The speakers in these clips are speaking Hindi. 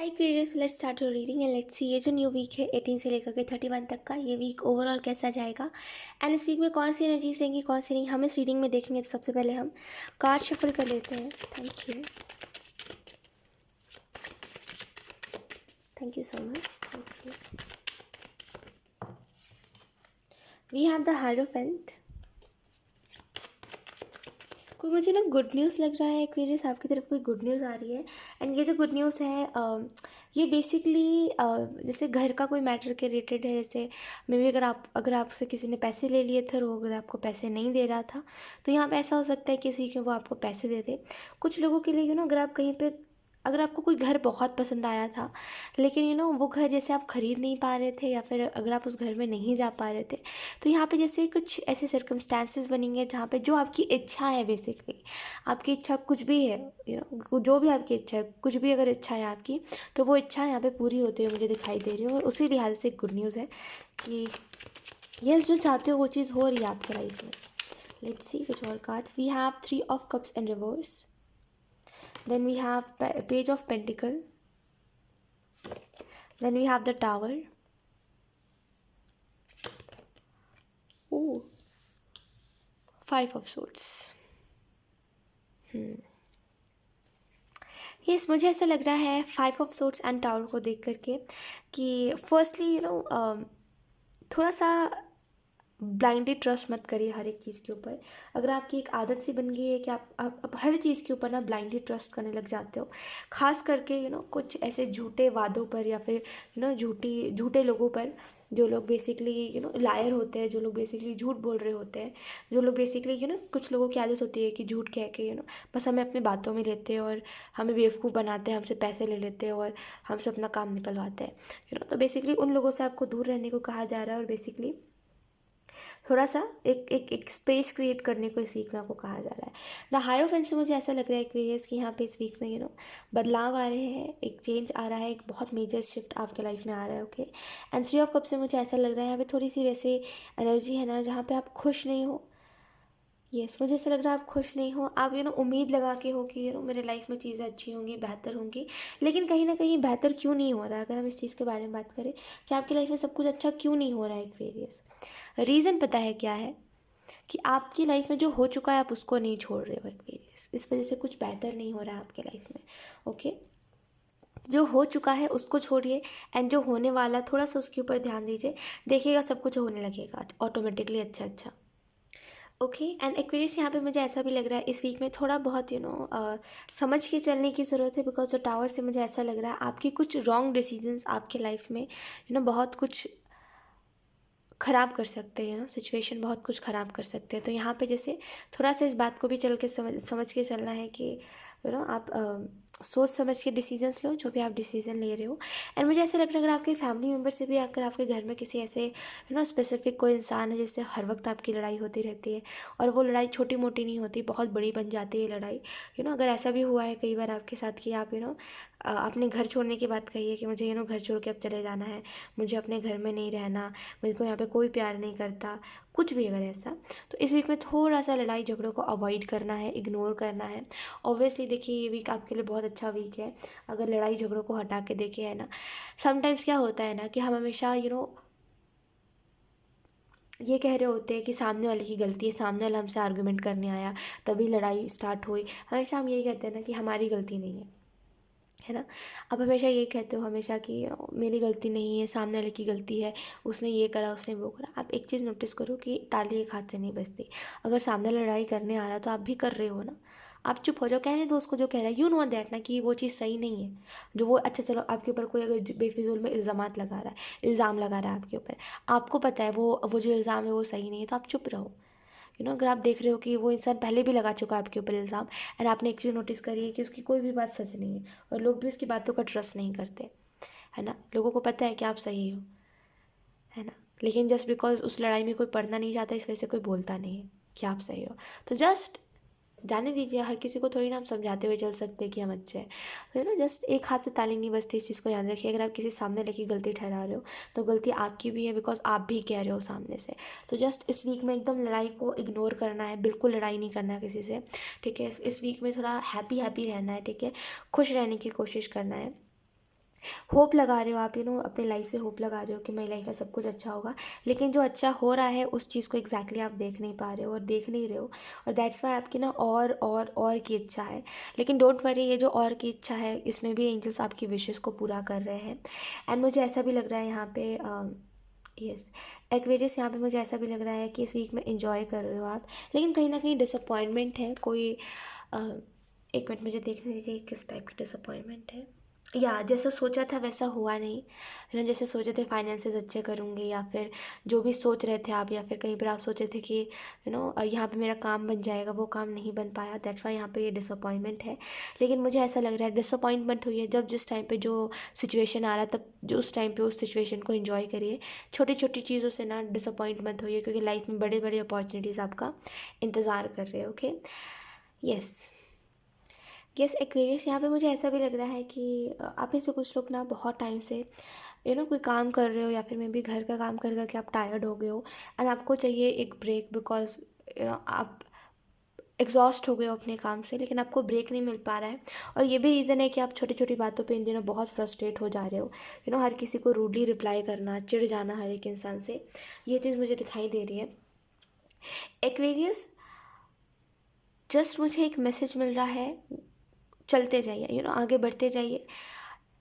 Hi creators, let's start your reading and let's see ये जो न्यू वीक है 18 से लेकर के 31 तक का, ये वीक ओवरऑल कैसा जाएगा एंड इस वीक में कौन सी एनर्जीज देंगी कौन सी नहीं, हम इस रीडिंग में देखेंगे। तो सबसे पहले हम कार्ड शफल कर लेते हैं। Thank you so much, thank you. We have the hierophant. कोई मुझे ना गुड न्यूज़ लग रहा है एक्वेरियस, आपकी तरफ कोई गुड न्यूज़ आ रही है। एंड ये जो गुड न्यूज़ है ये बेसिकली जैसे घर का कोई मैटर के रिलेटेड है। जैसे मे बी अगर आपसे किसी ने पैसे ले लिए थे और वो अगर आपको पैसे नहीं दे रहा था, तो यहाँ पे ऐसा हो सकता है किसी के वो आपको पैसे दे दे। कुछ लोगों के लिए अगर आप कहीं पे, अगर आपको कोई घर बहुत पसंद आया था लेकिन वो घर जैसे आप ख़रीद नहीं पा रहे थे, या फिर अगर आप उस घर में नहीं जा पा रहे थे, तो यहाँ पे जैसे कुछ ऐसे सर्कमस्टांसेस बनेंगे जहाँ पे जो आपकी इच्छा है, बेसिकली आपकी इच्छा कुछ भी है, जो भी आपकी इच्छा है, कुछ भी अगर इच्छा है आपकी, तो वो इच्छा यहाँ पे पूरी होते हुए मुझे दिखाई दे रही है। और उसी लिहाज से गुड न्यूज़ है कि यस, जो चाहते हो वो चीज़ हो रही है आपके लाइफ में। लेट्स सी कुछ और cards. We have 3 of cups in reverse, then we have page of pentacle, then we have the tower. Oh, 5 of swords. Yes, मुझे ऐसा लग रहा है 5 ऑफ सोर्ड्स एंड टावर को देख करके कि फर्स्टली थोड़ा सा ब्लाइंडली ट्रस्ट मत करिए हर एक चीज़ के ऊपर। अगर आपकी एक आदत सी बन गई है कि आप हर चीज़ के ऊपर ना ब्लाइंडली ट्रस्ट करने लग जाते हो, खास करके कुछ ऐसे झूठे वादों पर, या फिर झूठे लोगों पर, जो लोग बेसिकली लायर होते हैं, जो लोग बेसिकली झूठ बोल रहे होते हैं, जो लोग बेसिकली कुछ लोगों की आदत होती है कि झूठ कह के बस हमें अपनी बातों में लेते हैं और हमें बेवकूफ़ बनाते हैं, हमसे पैसे ले लेते हैं और हमसे अपना काम निकलवाते हैं। तो बेसिकली उन लोगों से आपको दूर रहने को कहा जा रहा है, और बेसिकली थोड़ा सा एक स्पेस क्रिएट करने को इस वीक में आपको कहा जा रहा है। द हायरोफेंट से मुझे ऐसा लग रहा है एक्वेरियस कि यहाँ पे इस वीक में बदलाव आ रहे हैं, एक चेंज आ रहा है, एक बहुत मेजर शिफ्ट आपके लाइफ में आ रहा है। ओके, एंड 3 ऑफ कप से मुझे ऐसा लग रहा है यहाँ पे थोड़ी सी वैसे एनर्जी है ना जहाँ पे आप खुश नहीं हो। यस, मुझे ऐसा लग रहा है आप खुश नहीं हो। आप उम्मीद लगा के हो कि मेरे लाइफ में चीज़ें अच्छी होंगी, बेहतर होंगी, लेकिन कहीं ना कहीं बेहतर क्यों नहीं हो रहा है। अगर हम इस चीज़ के बारे में बात करें कि आपकी लाइफ में सब कुछ अच्छा क्यों नहीं हो रहा है, एक्वेरियस रीज़न पता है क्या है? कि आपकी लाइफ में जो हो चुका है आप उसको नहीं छोड़ रहे हो एक्वेरियस, इस वजह से कुछ बेहतर नहीं हो रहा है आपके लाइफ में। ओके, जो हो चुका है उसको छोड़िए, एंड जो होने वाला थोड़ा सा उसके ऊपर ध्यान दीजिए, देखिएगा सब कुछ होने लगेगा ऑटोमेटिकली अच्छा अच्छा। ओके, एंड एक्वेरियस यहाँ पे मुझे ऐसा भी लग रहा है इस वीक में थोड़ा बहुत समझ के चलने की ज़रूरत है, बिकॉज टावर से मुझे ऐसा लग रहा है आपकी कुछ रॉन्ग डिसीजंस आपके लाइफ में बहुत कुछ ख़राब कर सकते हैं, सिचुएशन बहुत कुछ ख़राब कर सकते हैं। तो यहाँ पे जैसे थोड़ा सा इस बात को भी चल के समझ के चलना है कि आप सोच समझ के डिसीजंस लो, जो भी आप डिसीजन ले रहे हो। एंड मुझे ऐसा लग रहा है अगर आपके फैमिली मेम्बर से भी, अगर आपके घर में किसी ऐसे स्पेसिफिक कोई इंसान है जिससे हर वक्त आपकी लड़ाई होती रहती है, और वो लड़ाई छोटी मोटी नहीं होती, बहुत बड़ी बन जाती है लड़ाई। अगर ऐसा भी हुआ है कई बार आपके साथ कि आप अपने घर छोड़ने की बात कही है कि मुझे घर छोड़ के अब चले जाना है, मुझे अपने घर में नहीं रहना, मुझको यहाँ पे कोई प्यार नहीं करता, कुछ भी अगर ऐसा, तो इस वीक में थोड़ा सा लड़ाई झगड़ों को अवॉइड करना है, इग्नोर करना है। ऑब्वियसली देखिए ये वीक आपके लिए बहुत अच्छा वीक है अगर लड़ाई झगड़ों को हटा के देखें, है ना। समटाइम्स क्या होता है ना कि हम हमेशा ये कह रहे होते हैं कि सामने वाले की गलती है, सामने वाला हमसे आर्गुमेंट करने आया तभी लड़ाई स्टार्ट हुई। हमेशा हम यही कहते हैं ना कि हमारी गलती नहीं है ना। अब हमेशा ये कहते हो हमेशा कि मेरी गलती नहीं है, सामने वाले की गलती है, उसने ये करा, उसने वो करा। आप एक चीज़ नोटिस करो कि ताली एक हाथ से नहीं बजती। अगर सामने लड़ाई करने आ रहा है तो आप भी कर रहे हो ना, आप चुप हो जाओ, कहने दो उसको जो कह रहा है। यू नो दैट ना कि वो चीज़ सही नहीं है जो वो, अच्छा चलो आपके ऊपर कोई अगर बेफिजूल में इल्ज़ाम लगा रहा है आपके ऊपर, आपको पता है वो जो इल्ज़ाम है वो सही नहीं है, तो आप चुप रहो। अगर आप देख रहे हो कि वो इंसान पहले भी लगा चुका है आपके ऊपर इल्ज़ाम, एंड आपने एक चीज़ नोटिस करी है कि उसकी कोई भी बात सच नहीं है, और लोग भी उसकी बातों का ट्रस्ट नहीं करते, है ना। लोगों को पता है कि आप सही हो, है ना, लेकिन जस्ट बिकॉज उस लड़ाई में कोई पढ़ना नहीं चाहता, इस वजह से कोई बोलता नहीं है कि आप सही हो। तो जस्ट जाने दीजिए, हर किसी को थोड़ी ना हम समझाते हुए चल सकते हैं कि हम अच्छे हैं। तो जस्ट एक हाथ से ताली नहीं बजती, इस चीज़ को याद रखिए। अगर आप किसी सामने वाले की गलती ठहरा रहे हो तो गलती आपकी भी है, बिकॉज आप भी कह रहे हो सामने से। तो जस्ट इस वीक में एकदम लड़ाई को इग्नोर करना है, बिल्कुल लड़ाई नहीं करना है किसी से, ठीक है। इस वीक में थोड़ा हैप्पी हैप्पी रहना है, ठीक है, खुश रहने की कोशिश करना है। होप लगा रहे हो आप, अपनी लाइफ से होप लगा रहे हो कि मेरी लाइफ में सब कुछ अच्छा होगा, लेकिन जो अच्छा हो रहा है उस चीज़ को एग्जैक्टली आप देख नहीं पा रहे हो और देख नहीं रहे हो, और दैट्स वाई आपकी ना और की इच्छा है। लेकिन डोंट वरी, ये जो और की इच्छा है इसमें भी एंजल्स आपकी विशेज़ को पूरा कर रहे हैं। एंड मुझे ऐसा भी लग रहा है यहाँ पे, यस एक्वेरियस, यहाँ पे मुझे ऐसा भी लग रहा है कि इस वीक में इंजॉय कर रहे हो आप, लेकिन कहीं ना कहीं डिसअपॉइंटमेंट है कोई। एक मिनट मुझे देखने दीजिए किस टाइप की डिसअपॉइंटमेंट है। या जैसा सोचा था वैसा हुआ नहीं, है ना। जैसे सोचे थे फाइनेंसेस अच्छे करूँगी, या फिर जो भी सोच रहे थे आप, या फिर कहीं पर आप सोचे थे कि यहाँ पे मेरा काम बन जाएगा, वो काम नहीं बन पाया, दैट्स वाई यहाँ पे ये डिसअपॉइंटमेंट है। लेकिन मुझे ऐसा लग रहा है डिसअपॉइंटमेंट हुई है जब जिस टाइम पे जो सिचुएशन आ रहा तब जो उस टाइम पे उस सिचुएशन को एंजॉय करिए। छोटी छोटी चीज़ों से ना डिसअपॉइंटमेंट हुई है, क्योंकि लाइफ में बड़े बड़े अपॉर्चुनिटीज़ आपका इंतज़ार कर रहे हैं। ओके, यस यस एक्वेरियस, यहाँ पे मुझे ऐसा भी लग रहा है कि आप में से कुछ लोग ना बहुत टाइम से कोई काम कर रहे हो, या फिर मे बी घर का काम कर करके आप टायर्ड हो गए हो एंड आपको चाहिए एक ब्रेक, बिकॉज आप एग्जॉस्ट हो गए हो अपने काम से, लेकिन आपको ब्रेक नहीं मिल पा रहा है। और ये भी रीज़न है कि आप छोटी छोटी बातों पे इन दिनों बहुत फ्रस्ट्रेट हो जा रहे हो, हर किसी को रूडली रिप्लाई करना, चिढ़ जाना हर एक इंसान से, ये चीज़ मुझे दिखाई दे रही है। एक्वेरियस, जस्ट मुझे एक मैसेज मिल रहा है, चलते जाइए, आगे बढ़ते जाइए।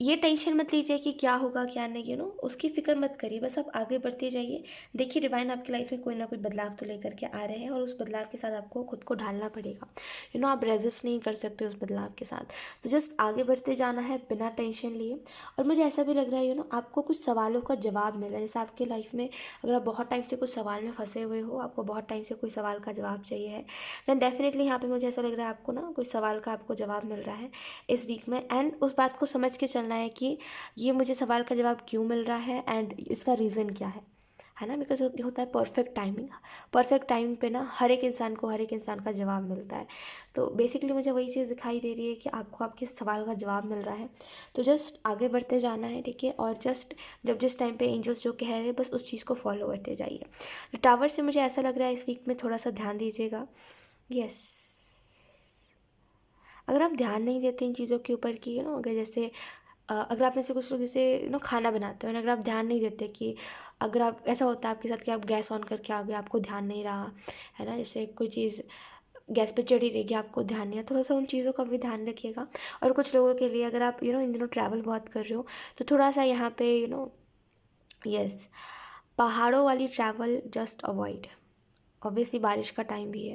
ये टेंशन मत लीजिए कि क्या होगा क्या नहीं, उसकी फ़िक्र मत करिए, बस आप आगे बढ़ते जाइए। देखिए डिवाइन आपकी लाइफ में कोई ना कोई बदलाव तो लेकर के आ रहे हैं, और उस बदलाव के साथ आपको खुद को ढालना पड़ेगा। आप रेजिस्ट नहीं कर सकते उस बदलाव के साथ, तो जस्ट आगे बढ़ते जाना है बिना टेंशन लिए। और मुझे ऐसा भी लग रहा है आपको कुछ सवालों का जवाब मिल रहा है। जैसे आपकी लाइफ में अगर आप बहुत टाइम से कुछ सवाल में फंसे हुए हो, आपको बहुत टाइम से कोई सवाल का जवाब चाहिए है, देन डेफिनेटली यहाँ पे मुझे ऐसा लग रहा है आपको ना कुछ सवाल का आपको जवाब मिल रहा है इस वीक में। एंड उस बात को समझ के चलना है कि ये मुझे सवाल का जवाब क्यों मिल रहा है एंड इसका रीज़न क्या है ना। बिकॉज होता है परफेक्ट टाइमिंग, परफेक्ट टाइमिंग पे ना हर एक इंसान का जवाब मिलता है। तो बेसिकली मुझे वही चीज़ दिखाई दे रही है कि आपको आपके सवाल का जवाब मिल रहा है, तो जस्ट आगे बढ़ते जाना है, ठीक है। और जस्ट जब जिस टाइम पे एंजल्स जो कह रहे हैं बस उस चीज़ को फॉलो करते जाइए। तो टावर से मुझे ऐसा लग रहा है इस वीक में थोड़ा सा ध्यान दीजिएगा। यस, अगर आप ध्यान नहीं देते इन चीज़ों के ऊपर कि अगर जैसे अगर आप में से कुछ लोग जैसे खाना बनाते हो ना, अगर आप ध्यान नहीं देते कि अगर आप, ऐसा होता है आपके साथ कि आप गैस ऑन करके आ गए, आपको ध्यान नहीं रहा, है ना। जैसे कोई चीज़ गैस पे चढ़ी रहेगी, आपको ध्यान नहीं है, थोड़ा सा उन चीज़ों का भी ध्यान रखिएगा। और कुछ लोगों के लिए अगर आप इन दिनों ट्रैवल बहुत कर रहे हो, तो थोड़ा सा यहाँ पे यस पहाड़ों वाली ट्रैवल जस्ट अवॉइड। ऑब्वियसली बारिश का टाइम भी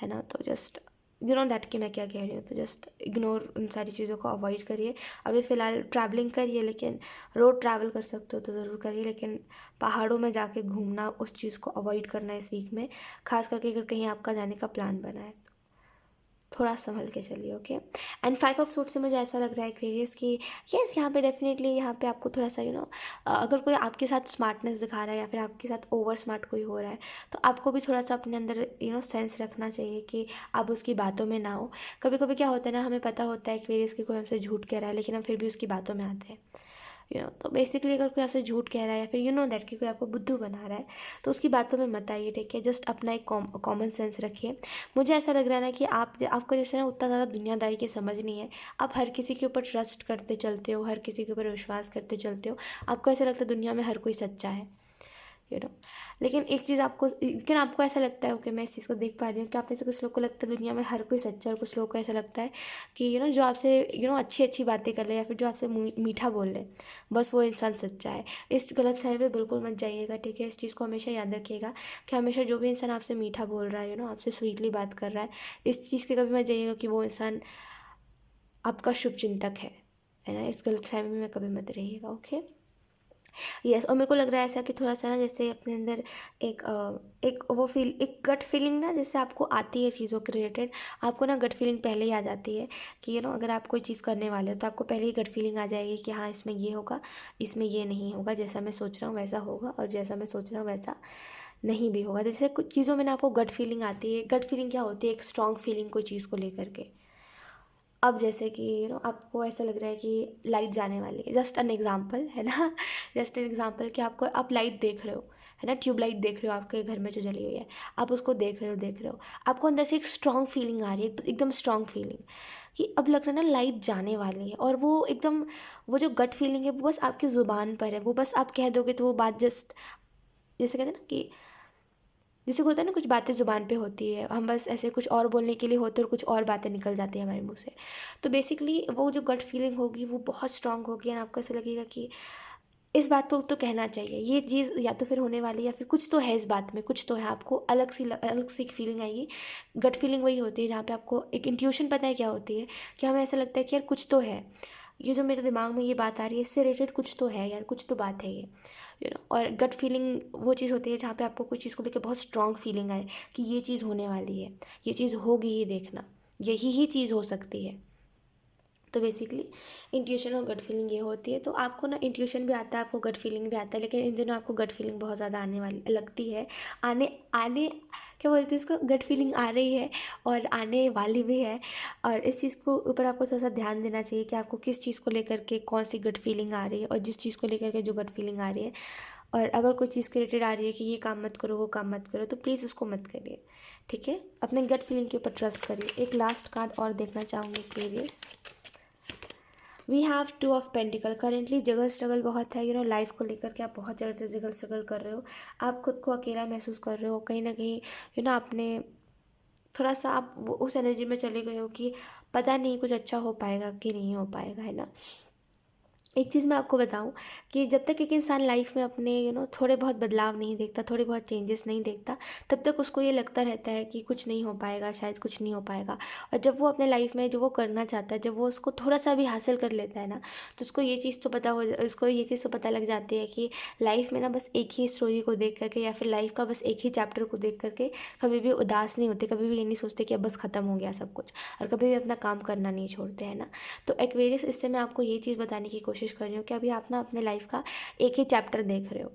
है ना, तो जस्ट दैट कि मैं क्या कह रही हूँ, तो जस्ट इग्नोर उन सारी चीज़ों को अवॉइड करिए। अभी फ़िलहाल ट्रैवलिंग करिए, लेकिन रोड ट्रैवल कर सकते हो तो ज़रूर करिए, लेकिन पहाड़ों में जाके घूमना उस चीज़ को अवॉइड करना इस वीक में, खास करके अगर कहीं आपका जाने का प्लान बना है तो थोड़ा संभल के चलिए। ओके, एंड 5 ऑफ सूट से मुझे ऐसा लग रहा है एक्वेरियस कि यस यहाँ पे डेफिनेटली यहाँ पे आपको थोड़ा सा अगर कोई आपके साथ स्मार्टनेस दिखा रहा है या फिर आपके साथ ओवर स्मार्ट कोई हो रहा है, तो आपको भी थोड़ा सा अपने अंदर सेंस रखना चाहिए कि आप उसकी बातों में ना हो। कभी कभी क्या होता है ना, हमें पता होता है एक्वेरियस की कोई हमसे झूठ कह रहा है, लेकिन हम फिर भी उसकी बातों में आते हैं। तो बेसिकली अगर कोई आपसे झूठ कह रहा है या फिर दैट कि कोई आपको बुद्धू बना रहा है, तो उसकी बातों में मत आइए, ठीक है। जस्ट अपना एक कॉमन सेंस रखिए। मुझे ऐसा लग रहा है ना कि आपको जैसे ना उतना ज़्यादा दुनियादारी की समझ नहीं है, आप हर किसी के ऊपर ट्रस्ट करते चलते हो, हर किसी के ऊपर विश्वास करते चलते हो, आपको ऐसा लगता है दुनिया में हर कोई सच्चा है, यू नो। लेकिन आपको ऐसा लगता है, ओके मैं इस चीज़ को देख पा रही हूँ कि आप में से कुछ लोग को लगता है दुनिया में हर कोई सच्चा है, और कुछ लोगों को ऐसा लगता है कि जो आपसे अच्छी अच्छी बातें कर ले या फिर जो आपसे मीठा बोल ले, बस वो इंसान सच्चा है। इस गलत फहमी पे बिल्कुल मत जाइएगा, ठीक है। इस चीज़ को हमेशा याद रखिएगा कि हमेशा जो भी इंसान आपसे मीठा बोल रहा है, आपसे स्वीटली बात कर रहा है, इस चीज़ के कभी मत जाइएगा कि वो इंसान आपका शुभ चिंतक है ना। इस गलत फहमी में कभी मत रहिएगा। Okay, yes. और मेरे को लग रहा है ऐसा कि थोड़ा सा ना जैसे अपने अंदर एक गट फीलिंग ना जैसे आपको आती है चीज़ों के रिलेटेड, आपको ना गट फीलिंग पहले ही आ जाती है कि अगर आप कोई चीज़ करने वाले हो तो आपको पहले ही गट फीलिंग आ जाएगी कि हाँ इसमें ये होगा, इसमें ये नहीं होगा, जैसा मैं सोच रहा हूँ वैसा होगा और जैसा मैं सोच रहा हूँ वैसा नहीं भी होगा। जैसे कुछ चीज़ों में ना आपको गट फीलिंग आती है। गट फीलिंग क्या होती है? एक स्ट्रॉन्ग फीलिंग कोई चीज़ को लेकर के। अब जैसे कि आपको ऐसा लग रहा है कि लाइट जाने वाली है, जस्ट एन एग्जांपल है ना, जस्ट एन एग्जांपल कि आप लाइट देख रहे हो, है ना, ट्यूबलाइट देख रहे हो आपके घर में जो जली हुई है, आप उसको देख रहे हो, आपको अंदर से एक स्ट्रॉन्ग फीलिंग आ रही है, एकदम स्ट्रॉन्ग फीलिंग कि अब लग रहा है ना लाइट जाने वाली है, और वो एकदम, वो जो गट फीलिंग है वो बस आपकी ज़ुबान पर है, वो बस आप कह दोगे तो वो बात जस्ट, जैसे कहते हैं ना कि जैसे होता है ना कुछ बातें ज़ुबान पे होती है, हम बस ऐसे कुछ और बोलने के लिए होते हैं और कुछ और बातें निकल जाती हैं हमारे मुंह से। तो बेसिकली वो जो गट फीलिंग होगी वो बहुत स्ट्रांग होगी, एंड आपको ऐसा लगेगा कि इस बात को तो कहना चाहिए, ये चीज़ या तो फिर होने वाली है या फिर कुछ तो है इस बात में, कुछ तो है, आपको अलग सी एक फीलिंग आएगी। गट फीलिंग वही होती है जहाँ पे आपको एक इंट्यूशन पता है क्या होती है, कि हमें ऐसा लगता है कि यार कुछ तो है, ये जो मेरे दिमाग में ये बात आ रही है इससे रिलेटेड कुछ तो है यार, कुछ तो बात है ये, और गट फीलिंग वो चीज़ होती है जहाँ पे आपको कोई चीज़ को लेकर बहुत स्ट्रांग फीलिंग आए कि ये चीज़ होने वाली है, ये चीज़ होगी ही, देखना यही ही चीज़ हो सकती है। तो बेसिकली इंट्यूशन और गट फीलिंग ये होती है। तो आपको ना इंट्यूशन भी आता है, आपको गट फीलिंग भी आता है, लेकिन इन दिनों आपको गट फीलिंग बहुत ज़्यादा आने वाली लगती है, आने आने क्या बोलते हैं इसको, गट फीलिंग आ रही है और आने वाली भी है। और इस चीज़ को ऊपर आपको थोड़ा सा ध्यान देना चाहिए कि आपको किस चीज़ को लेकर के कौन सी गट फीलिंग आ रही है, और जिस चीज़ को लेकर के जो गट फीलिंग आ रही है, और अगर कोई चीज़ के रिलेटेड आ रही है कि ये काम मत करो वो काम मत करो, तो प्लीज़ उसको मत करिए, ठीक है। अपने गट फीलिंग के ऊपर ट्रस्ट करिए। एक लास्ट कार्ड और देखना चाहूँगी Aquarius. We have two of pentacle. Currently juggle struggle बहुत है, लाइफ को लेकर के आप बहुत ज़्यादा जगल स्ट्रगल कर रहे हो, आप खुद को अकेला महसूस कर रहे हो, कहीं ना कहीं आपने थोड़ा सा आप उस एनर्जी में चले गए हो कि पता नहीं कुछ अच्छा हो पाएगा कि नहीं हो पाएगा, है ना। एक चीज़ मैं आपको बताऊं कि जब तक एक इंसान लाइफ में अपने थोड़े बहुत बदलाव नहीं देखता, थोड़े बहुत चेंजेस नहीं देखता, तब तक उसको ये लगता रहता है कि कुछ नहीं हो पाएगा, शायद कुछ नहीं हो पाएगा। और जब वो अपने लाइफ में जो वो करना चाहता है, जब वो उसको थोड़ा सा भी हासिल कर लेता है ना, तो उसको ये चीज़ तो पता लग जाती है कि लाइफ में ना बस एक ही स्टोरी को देख करके या फिर लाइफ का बस एक ही चैप्टर को देख करके कभी भी उदास नहीं होते, कभी भी ये नहीं सोचते कि अब बस ख़त्म हो गया सब कुछ, और कभी भी अपना काम करना नहीं छोड़ते, है ना। तो एक्वेरियस, इससे मैं आपको ये चीज़ बताने की कोशिश कर रही हूँ कि अभी आप ना अपने लाइफ का एक ही चैप्टर देख रहे हो,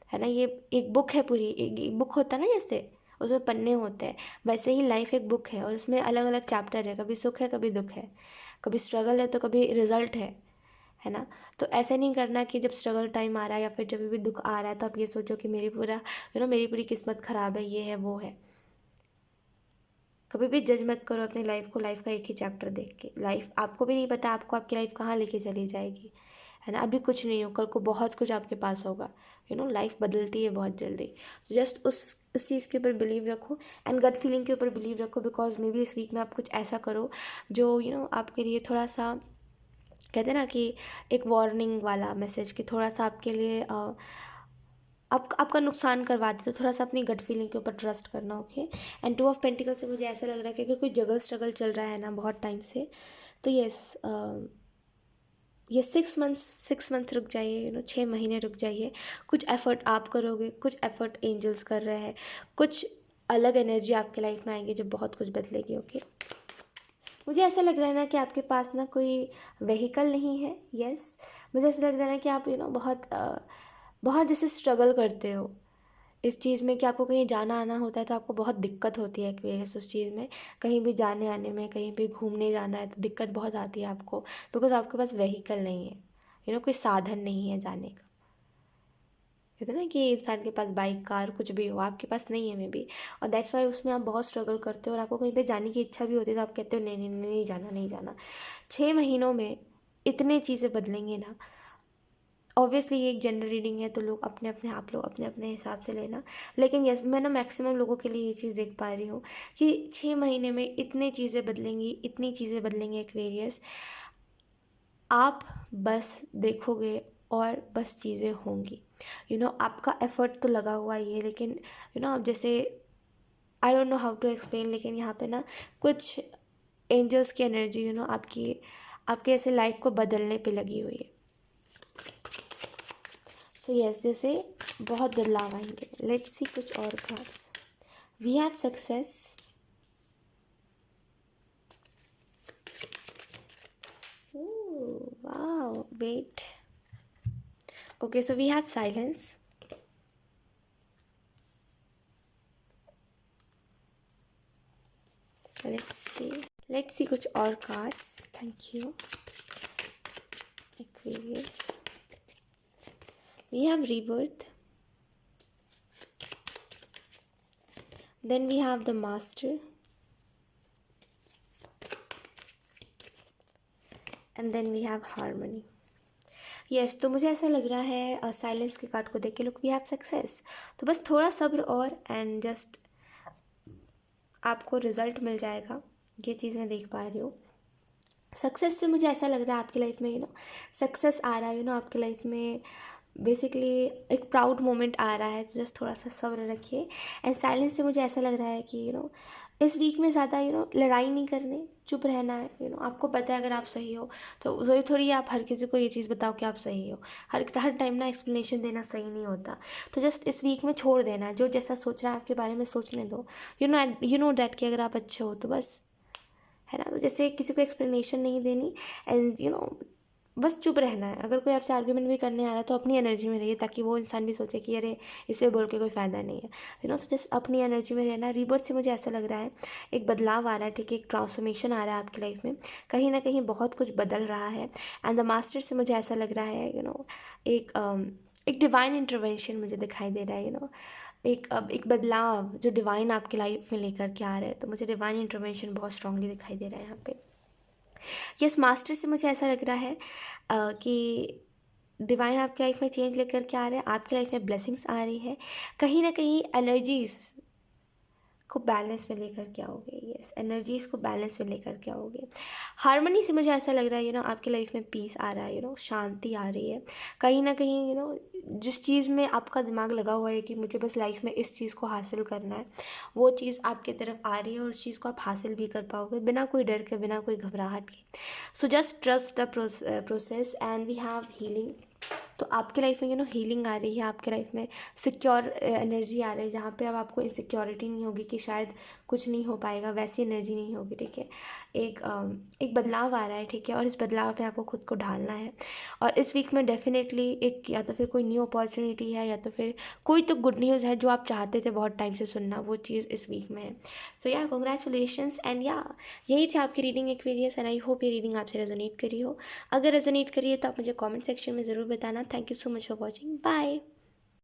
है ना। ये एक बुक है पूरी, एक बुक होता है ना, जैसे उसमें पन्ने होते हैं, वैसे ही लाइफ एक बुक है, और उसमें अलग अलग चैप्टर है, कभी सुख है कभी दुख है, कभी स्ट्रगल है तो कभी रिजल्ट है ना। तो ऐसा नहीं करना कि जब स्ट्रगल टाइम आ रहा है या फिर जब भी दुख आ रहा है तो आप ये सोचो कि मेरी पूरी किस्मत ख़राब है, ये है वो है। कभी भी जज मत करो अपनी लाइफ को, लाइफ का एक ही चैप्टर देख के। लाइफ आपको भी नहीं पता आपको आपकी लाइफ कहाँ लेके चली जाएगी, है ना। अभी कुछ नहीं हो, कल को बहुत कुछ आपके पास होगा, लाइफ बदलती है बहुत जल्दी। तो जस्ट उस चीज़ के ऊपर बिलीव रखो, एंड गट फीलिंग के ऊपर बिलीव रखो, बिकॉज मे बी इस वीक में आप कुछ ऐसा करो जो आपके लिए थोड़ा सा, कहते हैं ना कि एक वार्निंग वाला मैसेज, कि थोड़ा सा आपके लिए आपका नुकसान करवा दे। तो थोड़ा सा अपनी गट फीलिंग के ऊपर ट्रस्ट करना, okay. And to of pentacle से मुझे ऐसा लग रहा है कि अगर कोई जगल स्ट्रगल चल रहा है ना बहुत टाइम से, तो ये 6 मंथ्स रुक जाइए, 6 महीने रुक जाइए। कुछ एफर्ट आप करोगे, कुछ एफर्ट एंजल्स कर रहे हैं, कुछ अलग एनर्जी आपके लाइफ में आएंगे जो बहुत कुछ बदलेगी, ओके। मुझे ऐसा लग रहा है ना कि आपके पास ना कोई व्हीकल नहीं है, यस। मुझे ऐसा लग रहा है ना कि आप बहुत जैसे स्ट्रगल करते हो इस चीज़ में, कि आपको कहीं जाना आना होता है तो आपको बहुत दिक्कत होती है एक्वेरियस उस चीज़ में। कहीं भी जाने आने में, कहीं भी घूमने जाना है तो दिक्कत बहुत आती है आपको, बिकॉज आपके पास व्हीकल नहीं है, कोई साधन नहीं है जाने का। कहते हैं ना कि इंसान के पास बाइक कार कुछ भी हो, आपके पास नहीं है मे बी, और दैट्स वाई उसमें आप बहुत स्ट्रगल करते हो, और आपको कहीं पे जाने की इच्छा भी होती है तो आप कहते हो नहीं नहीं नहीं, नहीं जाना नहीं जाना। 6 महीनों में इतनी चीज़ें बदलेंगी ना। ऑब्वियसली ये एक जनरल रीडिंग है तो आप लोग अपने अपने हिसाब से लेना, लेकिन यस, मैं ना मैक्सिमम लोगों के लिए ये चीज़ देख पा रही हूँ कि 6 महीने में इतनी चीज़ें बदलेंगी, इतनी चीज़ें बदलेंगी एक्वेरियस। आप बस देखोगे और बस चीज़ें होंगी, आपका एफर्ट तो लगा हुआ ही है, लेकिन अब जैसे I don't know how to explain, लेकिन यहाँ पे ना कुछ एंजल्स की एनर्जी आपकी आपके ऐसे लाइफ को बदलने पे लगी हुई है। सो यस, जैसे बहुत बदलाव आएंगे। लेट्स सी कुछ और cards. We have success, wow, wait, okay, so we have silence, let's see कुछ और cards. Thank you Aquarius. We have rebirth, then we have the master, and then we have harmony. Yes, तो मुझे ऐसा लग रहा है साइलेंस के कार्ड को देख के लुक वी हैव सक्सेस। तो बस थोड़ा सब्र और एंड जस्ट आपको रिजल्ट मिल जाएगा, ये चीज़ मैं देख पा रही हूँ। सक्सेस से मुझे ऐसा लग रहा है आपकी लाइफ में सक्सेस आ रहा है आपकी लाइफ में बेसिकली एक प्राउड मोमेंट आ रहा है। तो जस्ट थोड़ा सा सब्र रखिए। एंड साइलेंस से मुझे ऐसा लग रहा है कि इस वीक में ज़्यादा लड़ाई नहीं करनी, चुप रहना है। आपको पता है अगर आप सही हो तो ज़रूरी थोड़ी है आप हर किसी को ये चीज़ बताओ कि आप सही हो। हर टाइम ना एक्सप्लेनेशन देना सही नहीं होता। तो जस्ट इस वीक में छोड़ देना, जो जैसा सोच रहा है आपके बारे में सोचने दो। यू नो दैट कि अगर आप अच्छे हो तो बस, है ना। तो जैसे किसी को एक्सप्लेनेशन नहीं देनी एंड बस चुप रहना है। अगर कोई आपसे आर्ग्यूमेंट भी करने आ रहा है तो अपनी एनर्जी में रहिए, ताकि वो इंसान भी सोचे कि अरे इसे बोल के कोई फ़ायदा नहीं है। तो जस्ट अपनी एनर्जी में रहना। रीबर्थ से मुझे ऐसा लग रहा है एक बदलाव आ रहा है, ठीक है, एक ट्रांसफॉर्मेशन आ रहा है आपकी लाइफ में। कहीं ना कहीं बहुत कुछ बदल रहा है। एंड द मास्टर से मुझे ऐसा लग रहा है एक डिवाइन इंटरवेंशन मुझे दिखाई दे रहा है। एक बदलाव जो डिवाइन आपकी लाइफ में लेकर के आ रहे हैं। तो मुझे डिवाइन इंटरवेंशन बहुत स्ट्रांगली दिखाई दे रहा है यहाँ पे। यस, मास्टर से मुझे ऐसा लग रहा है कि डिवाइन आपकी लाइफ में चेंज लेकर के आ रहे हैं। आपकी लाइफ में ब्लेसिंग्स आ रही है। कहीं ना कहीं एनर्जीज को बैलेंस में लेकर के आओगे। यस, एनर्जीज को बैलेंस में लेकर के आओगे। हारमनी से मुझे ऐसा लग रहा है आपकी लाइफ में पीस आ रहा है, शांति आ रही है। कहीं ना कहीं जिस चीज़ में आपका दिमाग लगा हुआ है कि मुझे बस लाइफ में इस चीज़ को हासिल करना है, वो चीज़ आपकी तरफ आ रही है और उस चीज़ को आप हासिल भी कर पाओगे बिना कोई डर के, बिना कोई घबराहट के। So just trust the process and we have healing. तो आपके लाइफ में हीलिंग आ रही है। आपके लाइफ में सिक्योर एनर्जी आ रही है, जहाँ पे अब आपको इनसिक्योरिटी नहीं होगी कि शायद कुछ नहीं हो पाएगा, वैसी एनर्जी नहीं होगी, ठीक है। एक बदलाव आ रहा है, ठीक है, और इस बदलाव में आपको खुद को ढालना है। और इस वीक में डेफिनेटली एक या तो फिर कोई न्यू अपॉर्चुनिटी है या तो फिर कोई तो गुड न्यूज़ है जो आप चाहते थे बहुत टाइम से सुनना, वो चीज़ इस वीक में है। सो या कॉन्ग्रेचुलेशंस एंड या यही थी आपकी reading experience and I hope ये रीडिंग आपसे रेजोनेट करी हो। अगर रेजोनेट करी है तो आप मुझे कमेंट सेक्शन में ज़रूर बताना। Thank you so much for watching. Bye.